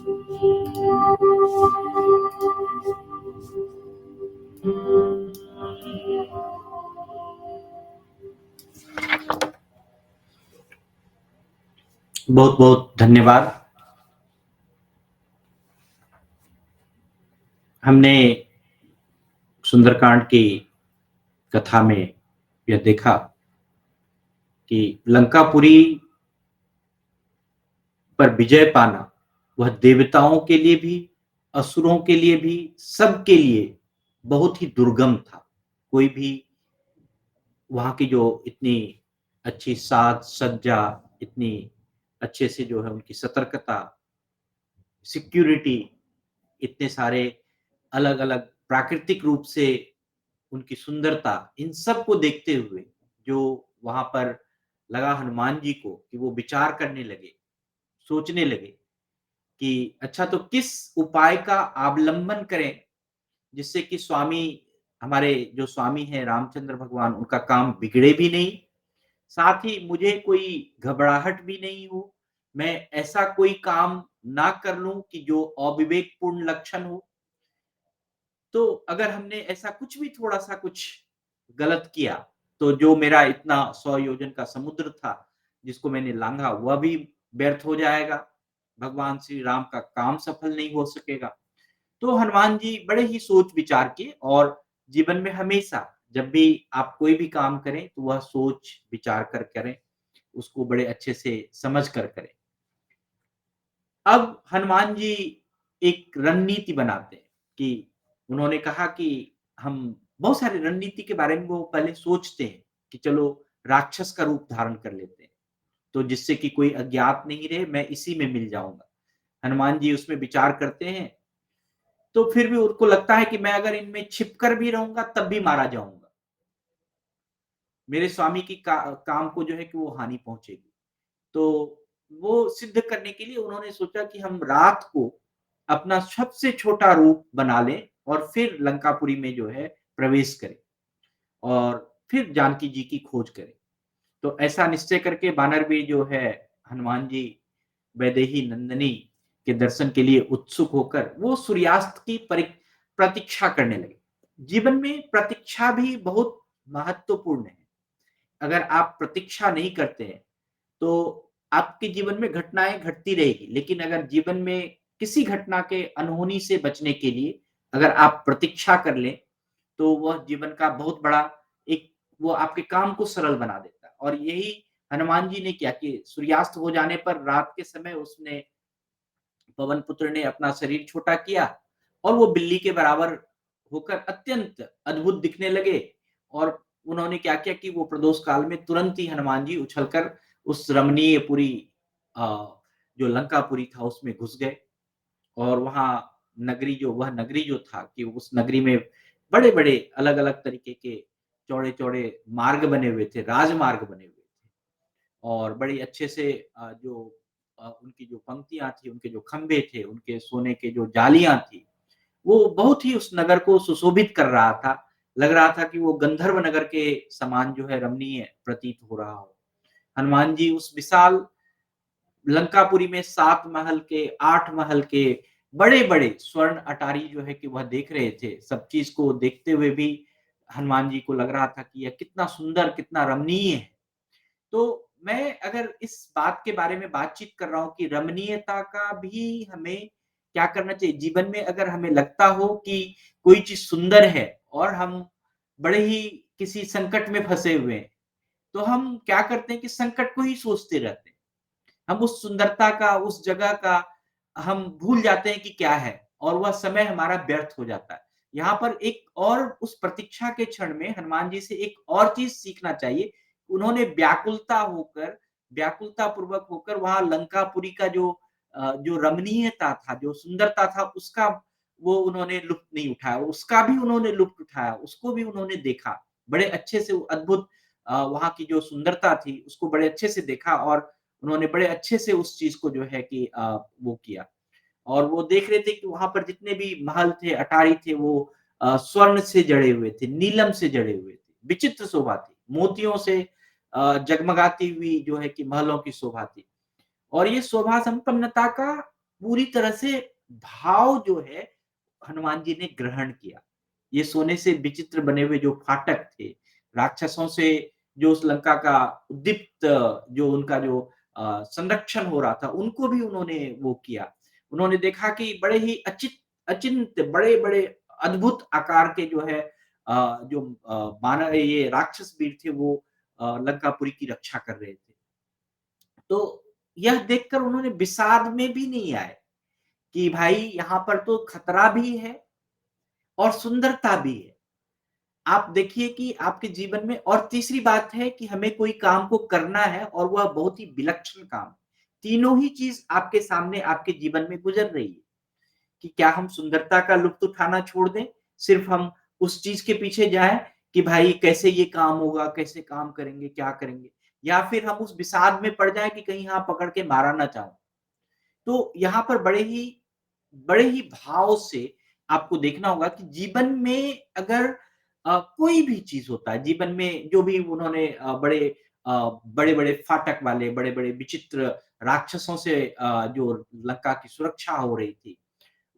बहुत बहुत धन्यवाद। हमने सुंदरकांड की कथा में यह देखा कि लंकापुरी पर विजय पाना वह देवताओं के लिए भी, असुरों के लिए भी, सबके लिए बहुत ही दुर्गम था। कोई भी वहां की जो इतनी अच्छी साज सज्जा, इतनी अच्छे से जो है उनकी सतर्कता, सिक्योरिटी, इतने सारे अलग अलग प्राकृतिक रूप से उनकी सुंदरता, इन सब को देखते हुए जो वहां पर लगा हनुमान जी को कि वो विचार करने लगे, सोचने लगे कि अच्छा तो किस उपाय का अवलंबन करें जिससे कि स्वामी, हमारे जो स्वामी हैं रामचंद्र भगवान, उनका काम बिगड़े भी नहीं, साथ ही मुझे कोई घबराहट भी नहीं हो, मैं ऐसा कोई काम ना कर लूं कि जो अविवेकपूर्ण लक्षण हो। तो अगर हमने ऐसा कुछ भी थोड़ा सा कुछ गलत किया तो जो मेरा इतना 100 योजन का समुद्र था जिसको मैंने लांघा वह भी व्यर्थ हो जाएगा, भगवान श्री राम का काम सफल नहीं हो सकेगा। तो हनुमान जी बड़े ही सोच विचार के, और जीवन में हमेशा जब भी आप कोई भी काम करें तो वह सोच विचार कर करें, उसको बड़े अच्छे से समझ कर करें। अब हनुमान जी एक रणनीति बनाते हैं कि उन्होंने कहा कि हम बहुत सारी रणनीति के बारे में वो पहले सोचते हैं कि चलो राक्षस का रूप धारण कर लेते हैं, तो जिससे कि कोई अज्ञात नहीं रहे, मैं इसी में मिल जाऊंगा। हनुमान जी उसमें विचार करते हैं, तो फिर भी उनको लगता है कि मैं अगर इनमें छिपकर भी रहूंगा तब भी मारा जाऊंगा, मेरे स्वामी की काम को जो है कि वो हानि पहुंचेगी। तो वो सिद्ध करने के लिए उन्होंने सोचा कि हम रात को अपना सबसे छोटा रूप बना लें और फिर लंकापुरी में जो है प्रवेश करें और फिर जानकी जी की खोज करें। तो ऐसा निश्चय करके बानरवीर जो है हनुमान जी वैदेही नंदिनी के दर्शन के लिए उत्सुक होकर वो सूर्यास्त की प्रतीक्षा करने लगे। जीवन में प्रतीक्षा भी बहुत महत्वपूर्ण है। अगर आप प्रतीक्षा नहीं करते हैं तो आपके जीवन में घटनाएं घटती रहेगी, लेकिन अगर जीवन में किसी घटना के अनहोनी से बचने के लिए अगर आप प्रतीक्षा कर लें तो वह जीवन का बहुत बड़ा एक, वो आपके काम को सरल बना देता है। और यही हनुमान जी ने किया कि सूर्यास्त हो जाने पर रात के समय उसने, पवन पुत्र ने अपना शरीर छोटा किया और वो बिल्ली के बराबर होकर अत्यंत अद्भुत दिखने लगे। और उन्होंने क्या किया कि वो प्रदोष काल में तुरंत ही हनुमान जी उछलकर उस रमणीय पुरी, जो लंकापुरी था उसमें घुस गए। और वहां नगरी, जो वह नगरी जो था कि उस नगरी में बड़े बड़े अलग अलग तरीके के चौड़े चौड़े मार्ग बने हुए थे, राजमार्ग बने हुए थे। और बड़े अच्छे से जो उनकी जो पंक्तियाँ थी, उनके जो खंभे थे, उनके सोने के जो जालियाँ थी, वो बहुत ही उस नगर को सुशोभित कर रहा था। लग रहा था कि वो गंधर्व नगर के समान जो है रमणीय प्रतीत हो रहा हो। हनुमान जी उस विशाल लंकापुरी में 7 महल के, 8 महल के बड़े-बड़े स्वर्ण अटारी जो है कि वह देख रहे थे। सब चीज़ को देखते हुए भी हनुमान जी को लग रहा था कि यह कितना सुंदर, कितना रमणीय है। तो मैं अगर इस बात के बारे में बातचीत कर रहा हूँ कि रमणीयता का भी हमें क्या करना चाहिए जीवन में, अगर हमें लगता हो कि कोई चीज़ सुंदर है और हम बड़े ही किसी संकट में फँसे हुए हैं, तो हम क्या करते हैं कि संकट को ही सोचते रहते हैं। हम उस सुंदरता का, उस जगह का हम भूल जाते हैं कि क्या है, और वह समय हमारा व्यर्थ हो जाता है। यहाँ पर एक और उस प्रतीक्षा के क्षण में हनुमान जी से एक और चीज़ सीखना चाहिए। उन्होंने व्याकुलता पूर्वक होकर वहाँ लंकापुरी का जो रमणीयता था, जो सुंदरता था, उसका वो उन्होंने लुत्फ़ नहीं उठाया, उसका भी उन्होंने लुत्फ़ उठाया, उसको भी उन्होंने देखा। बड़े अच्छे से वो अद्भुत वहाँ की जो सुंदरता थी, उसको बड़े अच्छे से देखा और उन्होंने बड़े अच्छे से उस चीज़ को जो है कि वो किया। और वो देख रहे थे कि वहाँ पर जितने भी महल थे, अटारी थे, वो स्वर्ण से जड़े हुए थे, नीलम से जड़े हुए थे, विचित्र शोभा थी, मोतियों से जगमगाती हुई जो है कि महलों की शोभा थी। और ये शोभा संपन्नता का पूरी तरह से भाव जो है हनुमान जी ने ग्रहण किया। ये सोने से विचित्र बने हुए जो फाटक थे, राक्षसों से जो उस लंका का उद्दीप्त जो उनका जो संरक्षण हो रहा था, उनको भी उन्होंने वो किया। उन्होंने देखा कि बड़े ही अचिंत्य बड़े-बड़े अद्भुत आकार के जो है जो मानव ये राक्षस वीर थे वो लंकापुरी की रक्षा कर रहे थे। तो यह देखकर उन्होंने विषाद में भी नहीं आए कि भाई यहाँ पर तो खतरा भी है और सुंदरता भी है। आप देखिए कि आपके जीवन में और तीसरी बात है कि हमें कोई काम को करना है और वह बहुत ही विलक्षण काम। तीनों ही चीज़ आपके सामने आपके जीवन में गुज़र रही है कि क्या हम सुंदरता का लुत्फ़ उठाना छोड़ दें? सिर्फ़ हम उस चीज़ के पीछे जाएँ कि भाई कैसे ये काम होगा, कैसे काम करेंगे, क्या करेंगे? या फिर हम उस विषाद में पड़ जाएँ कि कहीं हाँ पकड़ के मारा ना जाऊँ। तो यहाँ पर बड़े ही भाव से आपको देखना होगा कि जीवन में अगर कोई भी चीज़ होता है, जीवन में जो भी उन्होंने बड़े-बड़े फाटक वाले, बड़े-बड़े विचित्र राक्षसों से जो लंका की सुरक्षा हो रही थी,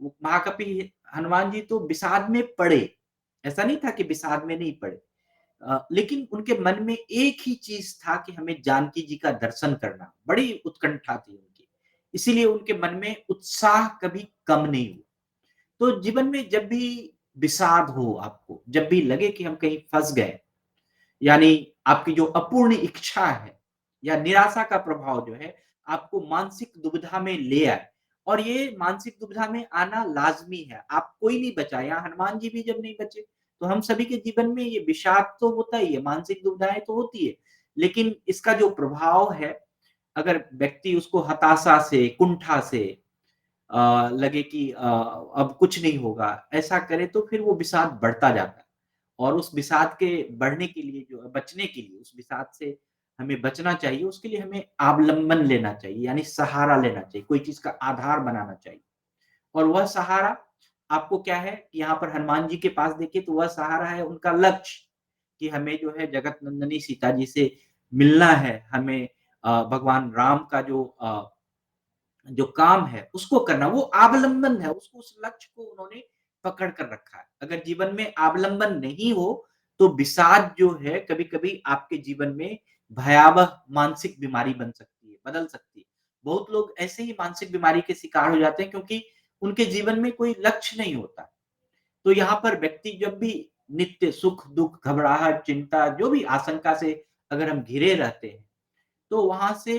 वो महाकपि हनुमान जी तो विषाद में पड़े। ऐसा नहीं था कि विषाद में नहीं पड़े। लेकिन उनके मन में एक ही चीज़ था कि हमें जानकी जी का दर्शन करना, बड़ी उत्कंठा थी उनकी। इसीलिए उनके मन में उत्साह कभी कम नहीं हुआ। तो जीवन में जब भी विषाद हो आपको, जब भी लगे कि हम कहीं फँस गए, यानी आपकी जो अपूर्ण इच्छा है या निराशा का प्रभाव जो है, आपको मानसिक दुविधा में ले आए और ये मानसिक दुविधा में आना लाज़मी है। आप कोई नहीं बचा, यहाँ हनुमान जी भी जब नहीं बचे, तो हम सभी के जीवन में ये विषाद तो होता ही है, मानसिक दुविधाएँ तो होती है। लेकिन इसका जो प्रभाव है, अगर व्यक्ति उसको हताशा से, कुंठा से लगे कि अब कुछ नहीं होगा, ऐसा करे तो फिर वो विषाद बढ़ता जाता है। और उस विषाद के बढ़ने के लिए जो बचने के लिए उस विषाद से हमें बचना चाहिए, उसके लिए हमें अवलंबन लेना चाहिए, यानी सहारा लेना चाहिए, कोई चीज़ का आधार बनाना चाहिए। और वह सहारा आपको क्या है कि यहाँ पर हनुमान जी के पास देखिए तो वह सहारा है उनका लक्ष्य, कि हमें जो है जगत नंदिनी सीता जी से मिलना है, हमें भगवान राम का जो काम है उसको करना, वो अवलंबन है, उसको उस लक्ष्य को उन्होंने पकड़ कर रखा है। अगर जीवन में अवलंबन नहीं हो, तो विषाद जो है कभी-कभी आपके जीवन में भयावह मानसिक बीमारी बन सकती है, बदल सकती है। बहुत लोग ऐसे ही मानसिक बीमारी के शिकार हो जाते हैं क्योंकि उनके जीवन में कोई लक्ष्य नहीं होता। तो यहाँ पर व्यक्ति जब भी नित्य सुख-दुःख, घबराहट, चिंता जो भी आशंका से अगर हम घिरे रहते हैं, तो वहाँ से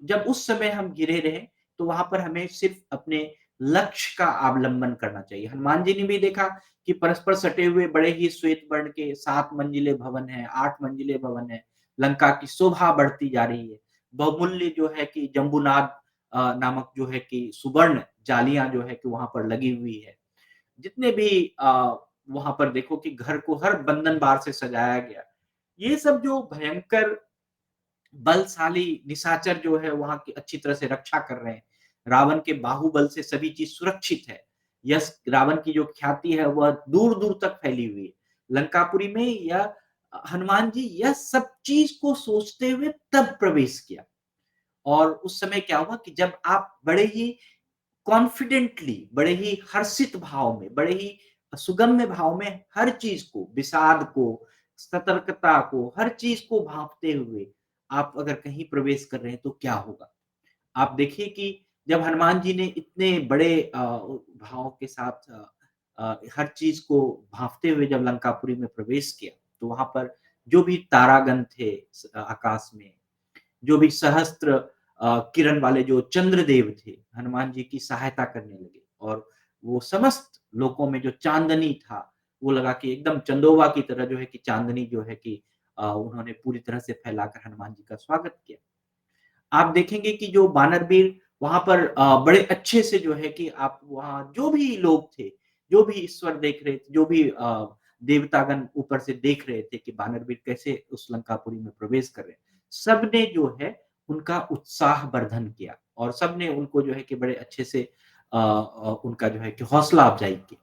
जब उस समय हम घिरे रहें, तो वहाँ पर हमें सिर्फ़ अपने लक्ष्य का अवलंबन करना चाहिए। हनुमान जी ने भी देखा कि परस्पर सटे हुए बड़े ही श्वेत वर्ण के 7 मंजिले भवन हैं, 8 मंजिले भवन हैं, लंका की शोभा बढ़ती जा रही है। बहुमूल्य जो है कि जम्बूनाद नामक जो है कि सुवर्ण जालियाँ जो है कि वहाँ पर लगी हुई है। जितने भी वहाँ पर देखो कि घर को हर बंधन बार से सजाया गया। ये सब जो भयंकर बलशाली निशाचर जो है वहाँ की अच्छी तरह से रक्षा कर रहे हैं। रावण के बाहुबल से सभी चीज़ सुरक्षित है। यश रावण की जो ख्याति है वह दूर-दूर तक फैली हुई है। लंकापुरी में यह हनुमान जी यह सब चीज़ को सोचते हुए तब प्रवेश किया और उस समय क्या हुआ कि जब आप बड़े ही कॉन्फिडेंटली, बड़े ही हर्षित भाव में, बड़े ही सुगम्य भाव में हर चीज़ को, विषाद को, सतर्कता को, हर चीज़ को भाँपते हुए आप अगर कहीं प्रवेश कर रहे हैं तो क्या होगा? आप देखिए कि जब हनुमान जी ने इतने बड़े भाव के साथ हर चीज़ को भाँपते हुए जब लंकापुरी में प्रवेश किया, तो वहाँ पर जो भी तारागण थे आकाश में जो भी सहस्त्र किरण वाले जो चंद्रदेव थे, हनुमान जी की सहायता करने लगे और वो समस्त लोकों में जो चाँदनी था, वो लगा कि एकदम चंदोबा की तरह जो है कि चाँदनी जो है कि उन्होंने पूरी तरह से फैलाकर हनुमान जी का स्वागत किया। आप देखेंगे कि जो बानरवीर वहाँ पर बड़े अच्छे से जो है कि आप वहाँ जो भी लोग थे, जो भी ईश्वर देख रहे थे, जो भी देवतागण ऊपर से देख रहे थे कि बानरवीर कैसे उस लंकापुरी में प्रवेश कर रहे हैं। सबने जो है उनका उत्साह वर्धन किया और सबने उनको जो है कि बड़े अच्छे से उनका जो है कि हौसला अफ़ज़ाई की।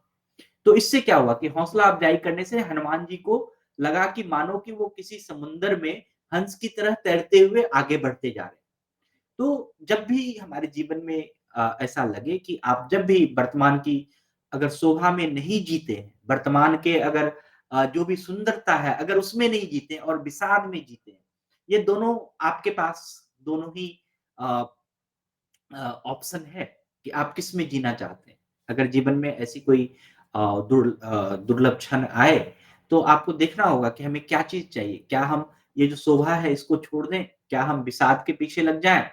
तो इससे क्या हुआ कि हौसला अफ़ज़ाई करने से हनुमान जी को लगा कि मानो कि वो किसी समुद्र में हंस की तरह तैरते हुए आगे बढ़ते जा रहे हैं। तो जब भी हमारे जीवन में ऐसा लगे कि आप जब भी वर्तमान की अगर शोभा में नहीं जीते हैं, वर्तमान के अगर जो भी सुंदरता है, अगर उसमें नहीं जीते हैं और विषाद में जीते हैं, ये दोनों आपके पास दोनों ही अ ऑप्शन है कि आप किसमें जीना चाहते हैं। अगर जीवन में ऐसी कोई दुर्लभ क्षण आए, तो आपको देखना होगा कि हमें क्या चीज़ चाहिए? क्या हम ये जो शोभा है इसको छोड़ दें? क्या हम विषाद के पीछे लग जाएँ?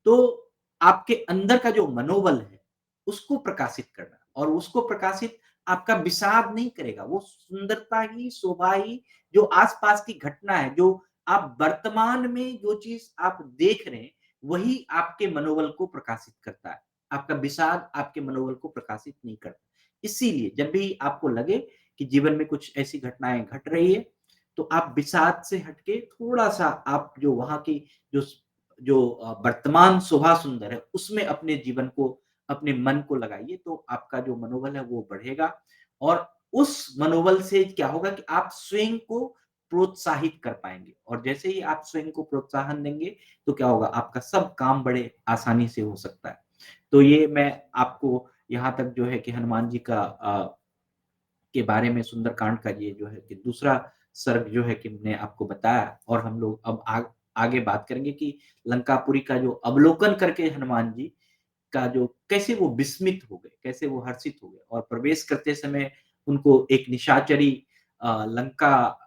तो आपके अंदर का जो मनोबल है, उसको प्रकाशित करना और उसको प्रकाशित आपका विषाद नहीं करेगा, वो सुंदरता ही, शोभा ही, जो आस-पास की घटना है, जो आप वर्तमान में जो चीज़ आप देख रहे हैं, वही आपके मनोबल को प्रकाशित करता है। आपका विषाद आपके मनोबल को प्रकाशित नहीं करता। इसीलिए जब भी आपको लगे कि जीवन में कुछ ऐसी घटनाएँ घट रही है, तो आप विषाद से हट के थोड़ा-सा आप जो वहाँ की जो वर्तमान शोभा सुंदर है, उसमें अपने जीवन को, अपने मन को लगाइए, तो आपका जो मनोबल है वो बढ़ेगा और उस मनोबल से क्या होगा कि आप स्वयं को प्रोत्साहित कर पाएँगे और जैसे ही आप स्वयं को प्रोत्साहन देंगे, तो क्या होगा आपका सब काम बड़े आसानी से हो सकता है। तो ये मैं आपको यहाँ तक जो है कि हनुमान जी का के बारे में सुंदरकांड का ये जो है कि दूसरा सर्ग जो है कि मैंने आपको बताया और हम लोग अब आगे बात करेंगे कि लंकापुरी का जो अवलोकन करके हनुमान जी का जो कैसे वो विस्मित हो गए, कैसे वो हर्षित हो गए और प्रवेश करते समय उनको एक निशाचरी लंका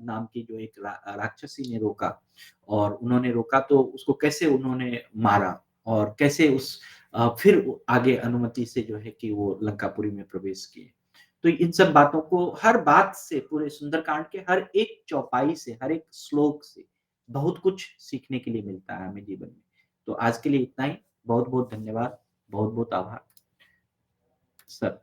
नाम की जो एक राक्षसी ने रोका और उन्होंने रोका तो उसको कैसे उन्होंने मारा और कैसे फिर वो आगे अनुमति से जो है कि वो लंकापुरी में प्रवेश किए। तो इन सब बातों को हर बात से पूरे सुंदरकांड के हर एक चौपाई से, हर एक श्लोक से बहुत कुछ सीखने के लिए मिलता है हमें जीवन में। तो आज के लिए इतना ही। बहुत-बहुत धन्यवाद। बहुत-बहुत आभार। सर